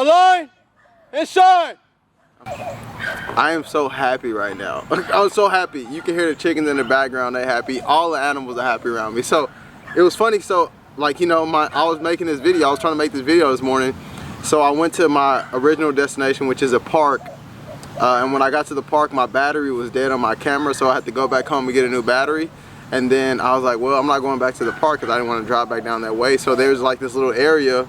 Align and shine. I am so happy right now. I'm so happy. You can hear the chickens in the background, they're happy. All the animals are happy around me. So it was funny, so like, you know, I was making this video, I was trying to make this video this morning. So I went to my original destination, which is a park. And when I got to the park, my battery was dead on my camera, so I had to go back home and get a new battery. And then I was like, well, I'm not going back to the park because I didn't want to drive back down that way. So there's like this little area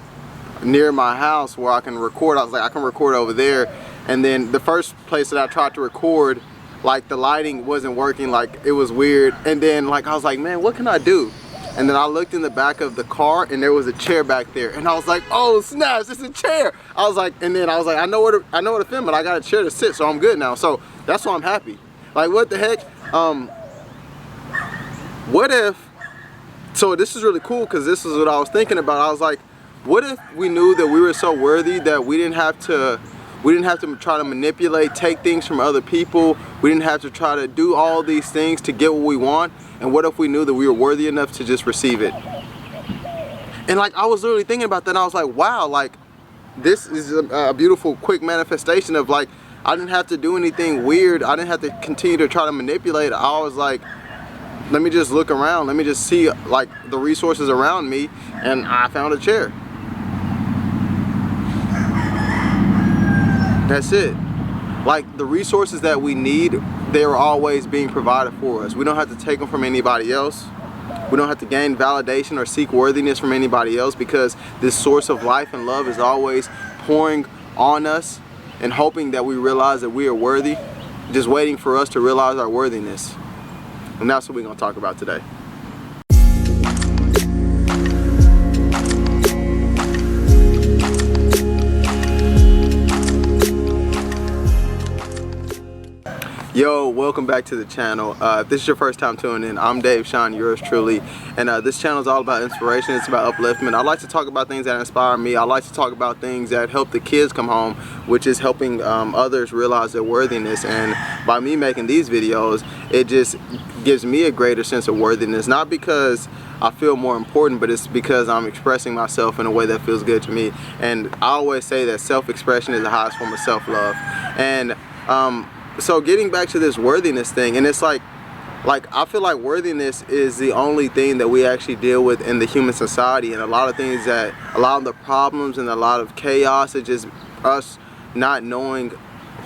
near my house where I can record. I was like, I can record over there. And then the first place that I tried to record, like the lighting wasn't working, like it was weird. And then like I was like, man, what can I do? And then I looked in the back of the car and there was a chair back there. And I was like, oh snaps, it's a chair. I was like, and then I was like, I know where to film, but I got a chair to sit, so I'm good now. So that's why I'm happy. Like, what the heck? What if, so this is really cool because this is what I was thinking about. I was like, what if we knew that we were so worthy that we didn't have to try to manipulate, take things from other people. We didn't have to try to do all these things to get what we want. And what if we knew that we were worthy enough to just receive it? And like, I was literally thinking about that and I was like, wow, like this is a beautiful, quick manifestation of like, I didn't have to do anything weird. I didn't have to continue to try to manipulate. I was like, let me just look around. Let me just see like the resources around me, and I found a chair. That's it. Like, the resources that we need, they're always being provided for us. We don't have to take them from anybody else. We don't have to gain validation or seek worthiness from anybody else, because this source of life and love is always pouring on us and hoping that we realize that we are worthy, just waiting for us to realize our worthiness. And that's what we're going to talk about today. Yo, welcome back to the channel. If this is your first time tuning in, I'm Dave Sean, yours truly, and this channel is all about inspiration. It's about upliftment. I like to talk about things that inspire me. I like to talk about things that help the kids come home, which is helping others realize their worthiness. And by me making these videos, it just gives me a greater sense of worthiness, not because I feel more important, but it's because I'm expressing myself in a way that feels good to me. And I always say that self-expression is the highest form of self-love. And so getting back to this worthiness thing, and it's like I feel like worthiness is the only thing that we actually deal with in the human society, and a lot of things, that a lot of the problems and a lot of chaos is just us not knowing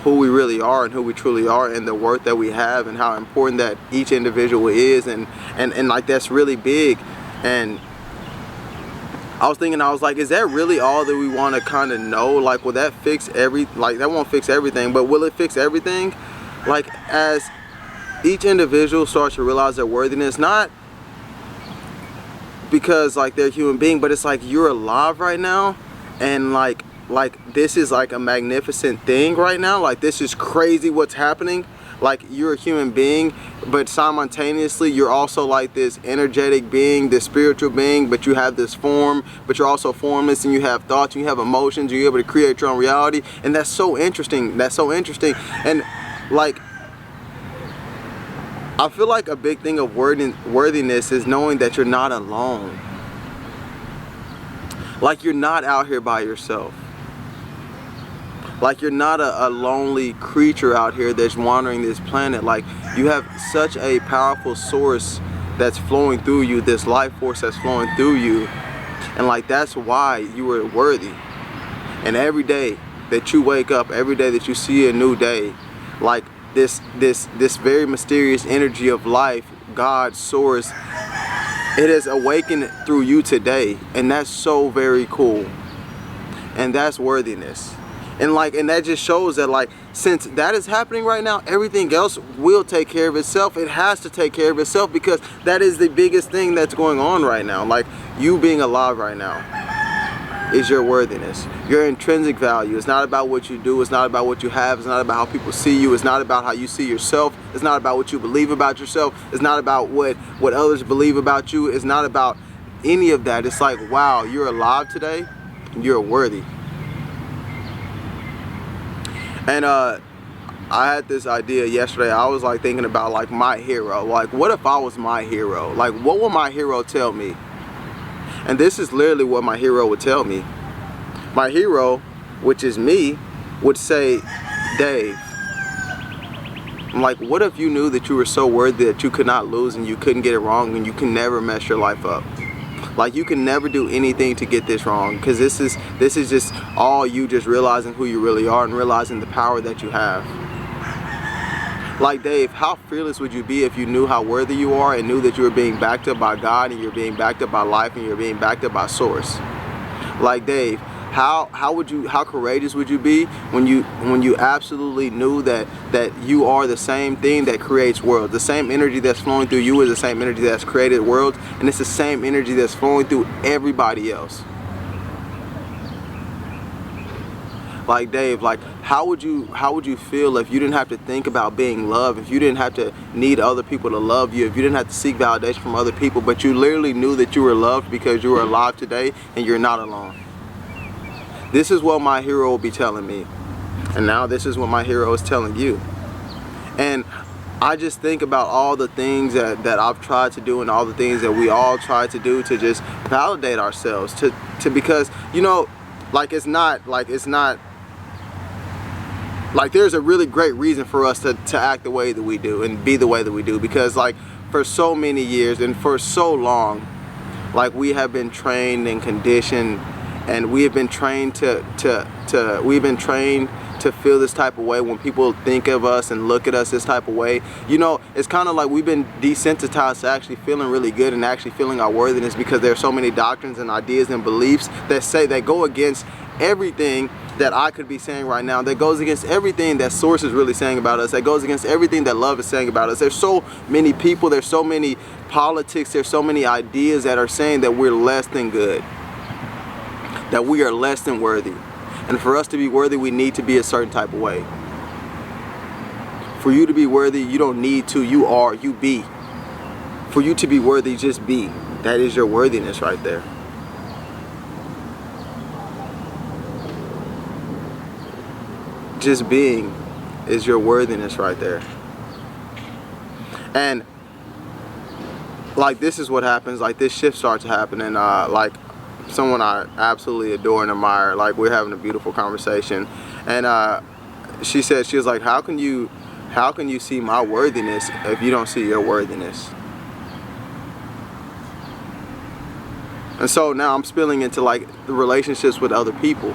who we really are and who we truly are, and the worth that we have, and how important that each individual is, and like that's really big. And I was thinking, I was like, is that really all that we want to kind of know? Like, will that fix that won't fix everything, but will it fix everything? Like, as each individual starts to realize their worthiness, not because like they're a human being, but it's like you're alive right now, and like this is like a magnificent thing right now. Like, this is crazy what's happening. Like, you're a human being, but simultaneously you're also like this energetic being, this spiritual being, but you have this form, but you're also formless, and you have thoughts, and you have emotions, and you're able to create your own reality. And that's so interesting. That's so interesting. And like, I feel like a big thing of worthiness is knowing that you're not alone. Like, you're not out here by yourself. Like, you're not a lonely creature out here that's wandering this planet. Like, you have such a powerful source that's flowing through you, this life force that's flowing through you. And like, that's why you are worthy. And every day that you wake up, every day that you see a new day, like this very mysterious energy of life, God's source, it has awakened through you today. And that's so very cool. And that's worthiness. And that just shows that, like, since that is happening right now, everything else will take care of itself. It has to take care of itself, because that is the biggest thing that's going on right now. Like, you being alive right now is your worthiness, your intrinsic value. It's not about what you do. It's not about what you have. It's not about how people see you. It's not about how you see yourself. It's not about what you believe about yourself. It's not about what others believe about you. It's not about any of that. It's like, wow, you're alive today. You're worthy. And I had this idea yesterday. I was like thinking about like my hero. Like, what if I was my hero? Like, what would my hero tell me? And this is literally what my hero would tell me. My hero which is me, would say, Dave, I'm like, what if you knew that you were so worthy that you could not lose and you couldn't get it wrong and you can never mess your life up? Like, you can never do anything to get this wrong, because this is just all you just realizing who you really are and realizing the power that you have. Like, Dave, how fearless would you be if you knew how worthy you are and knew that you were being backed up by God and you're being backed up by life and you're being backed up by Source? Like, Dave, how courageous would you be when you absolutely knew that you are the same thing that creates worlds? The same energy that's flowing through you is the same energy that's created worlds, and it's the same energy that's flowing through everybody else. Like, Dave, like, how would you feel if you didn't have to think about being loved, if you didn't have to need other people to love you, if you didn't have to seek validation from other people, but you literally knew that you were loved because you were alive today and you're not alone? This is what my hero will be telling me. And now this is what my hero is telling you. And I just think about all the things that I've tried to do and all the things that we all try to do to just validate ourselves. Because, you know, it's not there's a really great reason for us to act the way that we do and be the way that we do. Because, like, for so many years and for so long, like, we have been trained and conditioned, and we have been trained to feel this type of way when people think of us and look at us this type of way. You know, it's kind of like we've been desensitized to actually feeling really good and actually feeling our worthiness, because there are so many doctrines and ideas and beliefs that go against everything that I could be saying right now, that goes against everything that Source is really saying about us, that goes against everything that love is saying about us. There's so many people, there's so many politics, there's so many ideas that are saying that we're less than good, that we are less than worthy. And for us to be worthy, we need to be a certain type of way. For you to be worthy, you don't need to, you be. For you to be worthy, just be. That is your worthiness right there. Just being is your worthiness right there. And like, this is what happens, like, this shift starts to happen, and like, someone I absolutely adore and admire, like, we're having a beautiful conversation, and she was like, how can you see my worthiness if you don't see your worthiness? And so now I'm spilling into, like, the relationships with other people.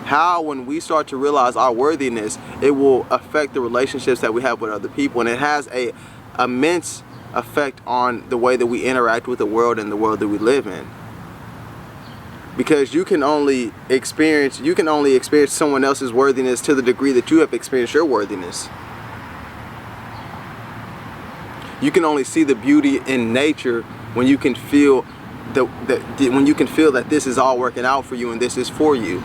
How, when we start to realize our worthiness, it will affect the relationships that we have with other people, and it has a immense effect on the way that we interact with the world and the world that we live in. Because you can only experience someone else's worthiness to the degree that you have experienced your worthiness. You can only see the beauty in nature when you can feel that this is all working out for you and this is for you.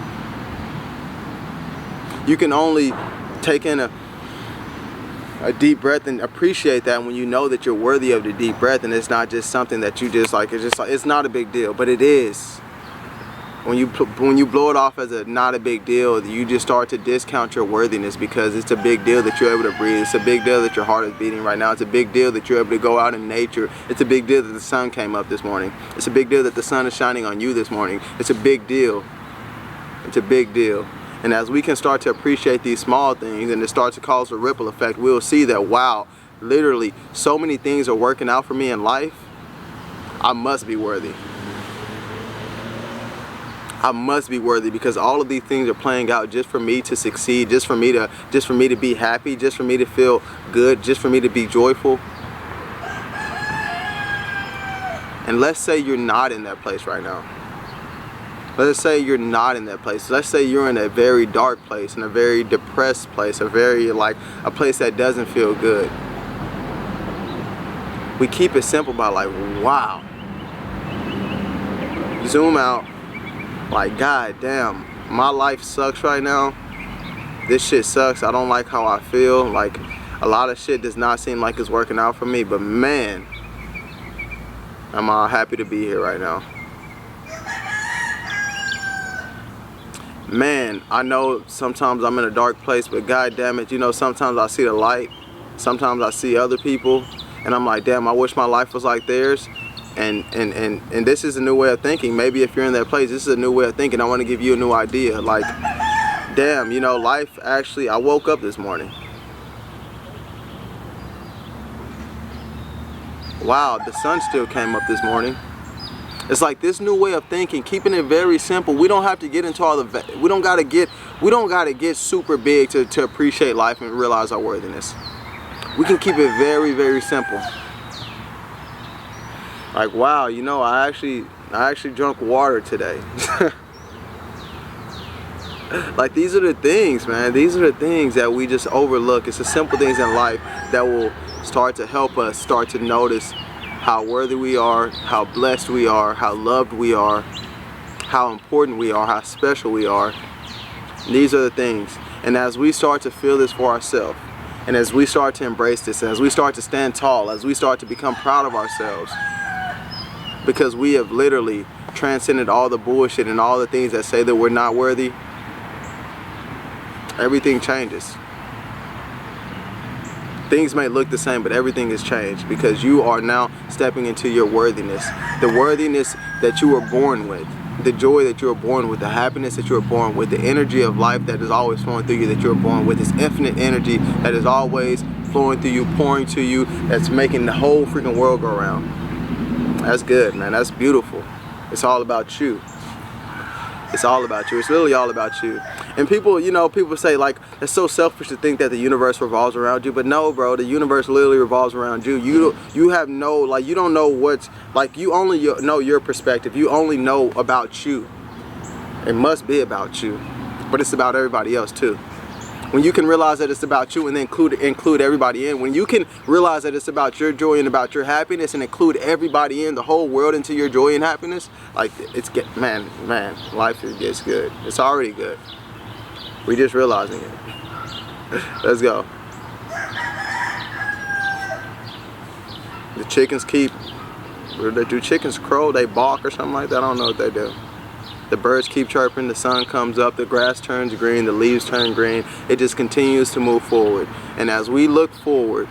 You can only take in a deep breath and appreciate that when you know that you're worthy of the deep breath, and it's not just something that you just like, it's not a big deal, but it is. When you blow it off as not a big deal, you just start to discount your worthiness, because it's a big deal that you're able to breathe. It's a big deal that your heart is beating right now. It's a big deal that you're able to go out in nature. It's a big deal that the sun came up this morning. It's a big deal that the sun is shining on you this morning. It's a big deal. It's a big deal. And as we can start to appreciate these small things, and it starts to cause a ripple effect, we'll see that, wow, literally so many things are working out for me in life. I must be worthy. I must be worthy, because all of these things are playing out just for me to succeed, just for me to be happy, just for me to feel good, just for me to be joyful. And let's say you're not in that place right now. Let's say you're not in that place. Let's say you're in a very dark place, in a very depressed place, a place that doesn't feel good. We keep it simple by, like, wow. Zoom out. Like, god damn, my life sucks right now. This shit sucks. I don't like how I feel. Like, a lot of shit does not seem like it's working out for me, but man, I'm all happy to be here right now. Man, I know sometimes I'm in a dark place, but god damn it, you know, sometimes I see the light. Sometimes I see other people, and I'm like, damn, I wish my life was like theirs. And this is a new way of thinking. Maybe if you're in that place, this is a new way of thinking. I want to give you a new idea. Like, damn, you know, life actually, I woke up this morning. Wow, the sun still came up this morning. It's like this new way of thinking, keeping it very simple. We don't have to get into all the, we don't gotta get super big to appreciate life and realize our worthiness. We can keep it very, very simple. Like, wow, you know, I actually drank water today. Like, these are the things, man. These are the things that we just overlook. It's the simple things in life that will start to help us start to notice how worthy we are, how blessed we are, how loved we are, how important we are, how special we are. These are the things. And as we start to feel this for ourselves, and as we start to embrace this, and as we start to stand tall, as we start to become proud of ourselves, because we have literally transcended all the bullshit and all the things that say that we're not worthy, everything changes. Things may look the same, but everything has changed because you are now stepping into your worthiness. The worthiness that you were born with, the joy that you were born with, the happiness that you were born with, the energy of life that is always flowing through you that you were born with, this infinite energy that is always flowing through you, pouring to you, that's making the whole freaking world go around. That's good, man. That's beautiful. It's all about you. It's all about you. It's literally all about you. And people, you know, people say like, it's so selfish to think that the universe revolves around you. But no, bro, the universe literally revolves around you. You have no, like, you don't know what's, like, you only know your perspective. You only know about you. It must be about you. But it's about everybody else too. When you can realize that it's about you and then include everybody in, when you can realize that it's about your joy and about your happiness and include everybody in, the whole world into your joy and happiness, like, man, life gets good. It's already good. We just realizing it. Let's go. The chickens do chickens crow? They balk or something like that? I don't know what they do. The birds keep chirping, the sun comes up, the grass turns green, the leaves turn green. It just continues to move forward. And as we look forward,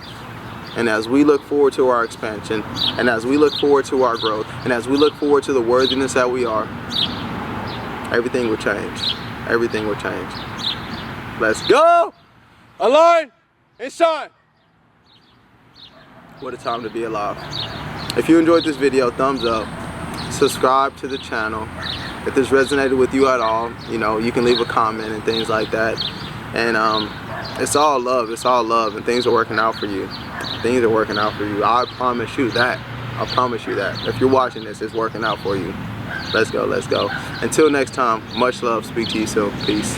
and as we look forward to our expansion, and as we look forward to our growth, and as we look forward to the worthiness that we are, everything will change. Everything will change. Let's go! Align and shine! What a time to be alive. If you enjoyed this video, thumbs up. Subscribe to the channel. If this resonated with you at all, you know, you can leave a comment and things like that. And it's all love. It's all love, and things are working out for you. Things are working out for you. I promise you that. I promise you that. If you're watching this, it's working out for you. Let's go. Let's go. Until next time, much love. Speak to you soon. Peace.